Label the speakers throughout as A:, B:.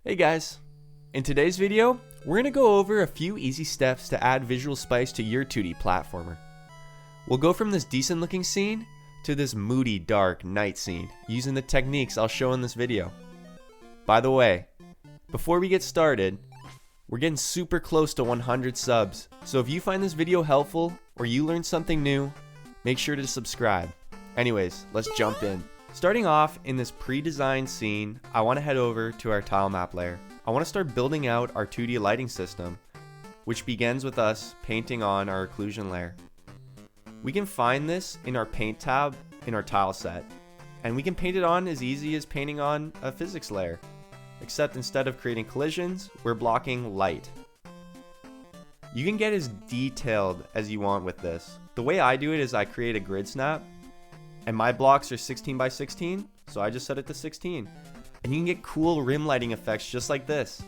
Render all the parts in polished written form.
A: Hey guys, in today's video, we're going to go over a few easy steps to add visual spice to your 2D platformer. We'll go from this decent looking scene to this moody, dark night scene using the techniques I'll show in this video. By the way, before we get started, we're getting super close to 100 subs, so if you find this video helpful or you learned something new, make sure to subscribe. Anyways, let's jump in. Starting off in this pre-designed scene, I want to head over to our tile map layer. I want to start building out our 2D lighting system, which begins with us painting on our occlusion layer. We can find this in our paint tab in our tile set, and we can paint it on as easy as painting on a physics layer, except instead of creating collisions, we're blocking light. You can get as detailed as you want with this. The way I do it is I create a grid snap, and my blocks are 16 by 16, so I just set it to 16. And you can get cool rim lighting effects just like this.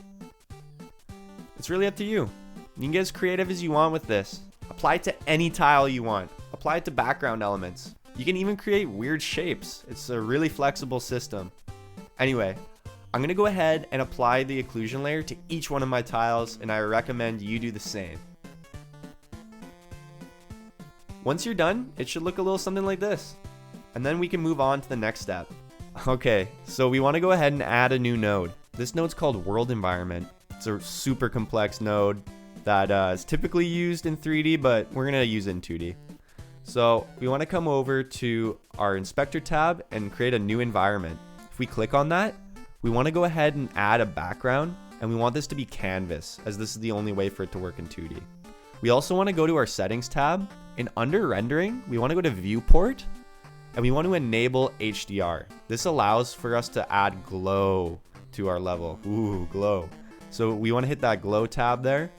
A: It's really up to you. You can get as creative as you want with this. Apply it to any tile you want. Apply it to background elements. You can even create weird shapes. It's a really flexible system. Anyway, I'm gonna go ahead and apply the occlusion layer to each one of my tiles, and I recommend you do the same. Once you're done, it should look a little something like this. And then we can move on to the next step. Okay, so we want to go ahead and add a new node. This node's called World Environment. It's a super complex node that is typically used in 3D, but we're going to use it in 2D. So we want to come over to our Inspector tab and create a new environment. If we click on that, we want to go ahead and add a background, and we want this to be canvas, as this is the only way for it to work in 2D. We also want to go to our Settings tab, and under Rendering, we want to go to Viewport, and we want to enable HDR. This allows for us to add glow to our level. Ooh, glow. So we want to hit that glow tab there.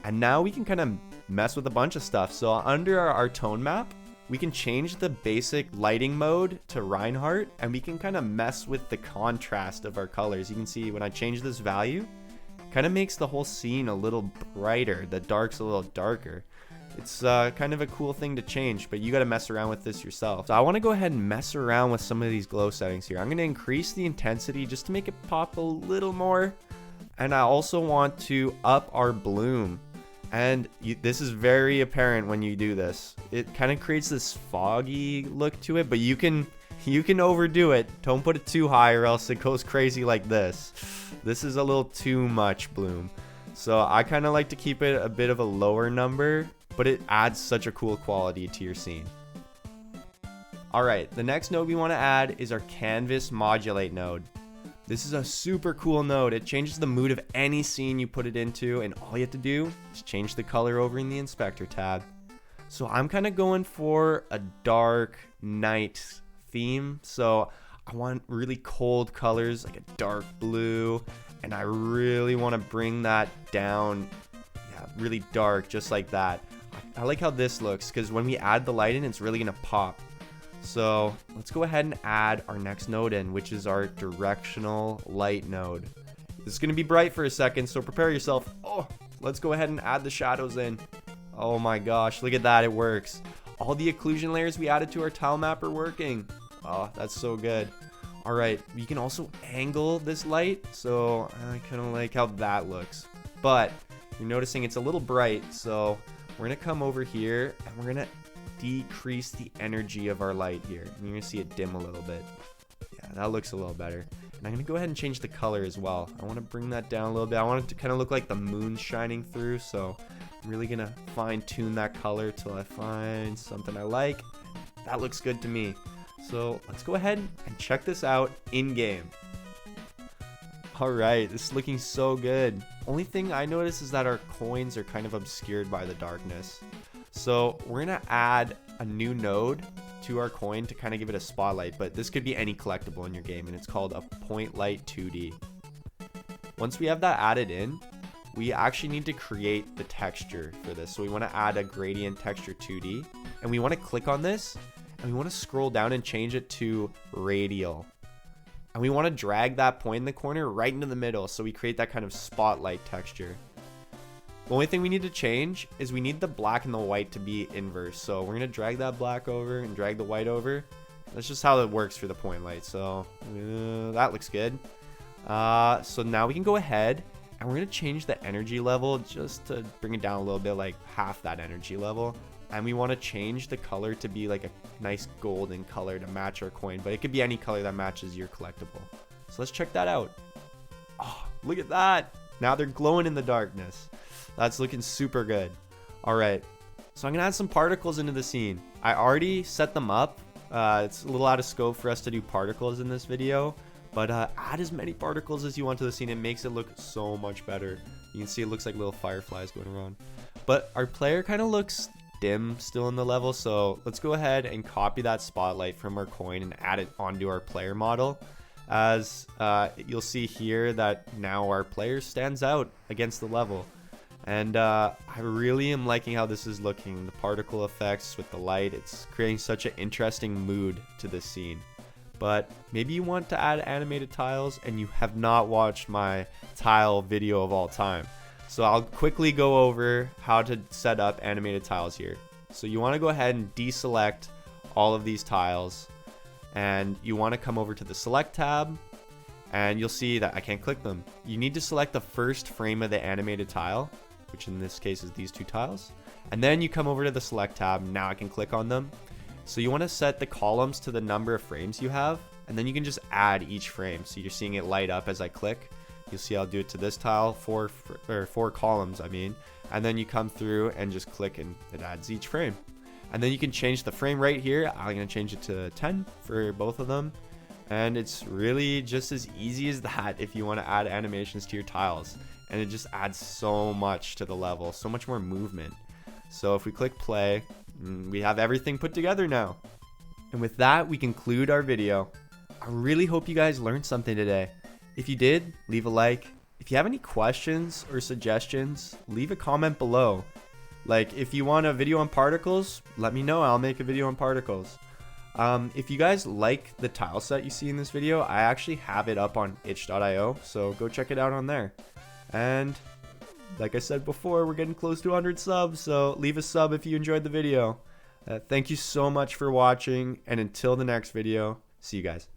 A: And now we can kind of mess with a bunch of stuff. So under our tone map, we can change the basic lighting mode to Reinhardt, and we can kind of mess with the contrast of our colors. You can see when I change this value, it kind of makes the whole scene a little brighter. The dark's a little darker. It's kind of a cool thing to change, but you got to mess around with this yourself. So I want to go ahead and mess around with some of these glow settings here. I'm going to increase the intensity just to make it pop a little more. And I also want to up our bloom. And this is very apparent when you do this. It kind of creates this foggy look to it, but you can overdo it. Don't put it too high or else it goes crazy like this. This is a little too much bloom. So I kind of like to keep it a bit of a lower number, but it adds such a cool quality to your scene. Alright, the next node we want to add is our Canvas Modulate node. This is a super cool node. It changes the mood of any scene you put it into, and all you have to do is change the color over in the Inspector tab. So I'm kind of going for a dark night theme. So I want really cold colors like a dark blue, and I really want to bring that down, really dark, just like that. I like how this looks because when we add the light in, it's really gonna pop. So let's go ahead and add our next node in, which is our Directional light node. This is gonna be bright for a second, so prepare yourself. Oh, let's go ahead and add the shadows in. Oh my gosh, look at that, it works. All the occlusion layers we added to our tile map are working. Oh, that's so good. All right, we can also angle this light, so I kind of like how that looks. But you're noticing it's a little bright, so we're gonna come over here and we're gonna decrease the energy of our light here. And you're gonna see it dim a little bit. Yeah, that looks a little better. And I'm gonna go ahead and change the color as well. I wanna bring that down a little bit. I want it to kind of look like the moon shining through, so I'm really gonna fine tune that color till I find something I like. That looks good to me. So let's go ahead and check this out in game. Alright, this is looking so good. Only thing I noticed is that our coins are kind of obscured by the darkness. So we're going to add a new node to our coin to kind of give it a spotlight, but this could be any collectible in your game, and it's called a Point Light 2D. Once we have that added in, we actually need to create the texture for this. So we want to add a gradient texture 2D, and we want to click on this, and we want to scroll down and change it to radial. And we want to drag that point in the corner right into the middle, so we create that kind of spotlight texture. The only thing we need to change is we need the black and the white to be inverse. So we're going to drag that black over and drag the white over. That's just how it works for the point light. So that looks good. So now we can go ahead and we're going to change the energy level just to bring it down a little bit, like half that energy level. And we want to change the color to be like a nice golden color to match our coin, but it could be any color that matches your collectible. So let's check that out. Oh, look at that. Now they're glowing in the darkness. That's looking super good. All right. So I'm going to add some particles into the scene. I already set them up. It's a little out of scope for us to do particles in this video, but add as many particles as you want to the scene. It makes it look so much better. You can see it looks like little fireflies going around. But our player kind of looks dim still in the level, so let's go ahead and copy that spotlight from our coin and add it onto our player model. As you'll see here that now our player stands out against the level. And I really am liking how this is looking. The particle effects with the light, it's creating such an interesting mood to this scene. But maybe you want to add animated tiles and you have not watched my tile video of all time. So I'll quickly go over how to set up animated tiles here. So you want to go ahead and deselect all of these tiles, and you want to come over to the select tab, and you'll see that I can't click them. You need to select the first frame of the animated tile, which in this case is these two tiles, and then you come over to the select tab. Now I can click on them. So you want to set the columns to the number of frames you have, and then you can just add each frame. So you're seeing it light up as I click. You'll see I'll do it to this tile, four columns, I mean, and then you come through and just click and it adds each frame. And then you can change the frame right here. I'm going to change it to 10 for both of them. And it's really just as easy as that if you want to add animations to your tiles. And it just adds so much to the level, so much more movement. So if we click play, we have everything put together now. And with that, we conclude our video. I really hope you guys learned something today. If you did, leave a like. If you have any questions or suggestions, leave a comment below. Like, if you want a video on particles, let me know. I'll make a video on particles. If you guys like the tile set you see in this video, I actually have it up on itch.io, so go check it out on there. And like I said before, we're getting close to 100 subs, so leave a sub if you enjoyed the video. Thank you so much for watching, and until the next video, see you guys.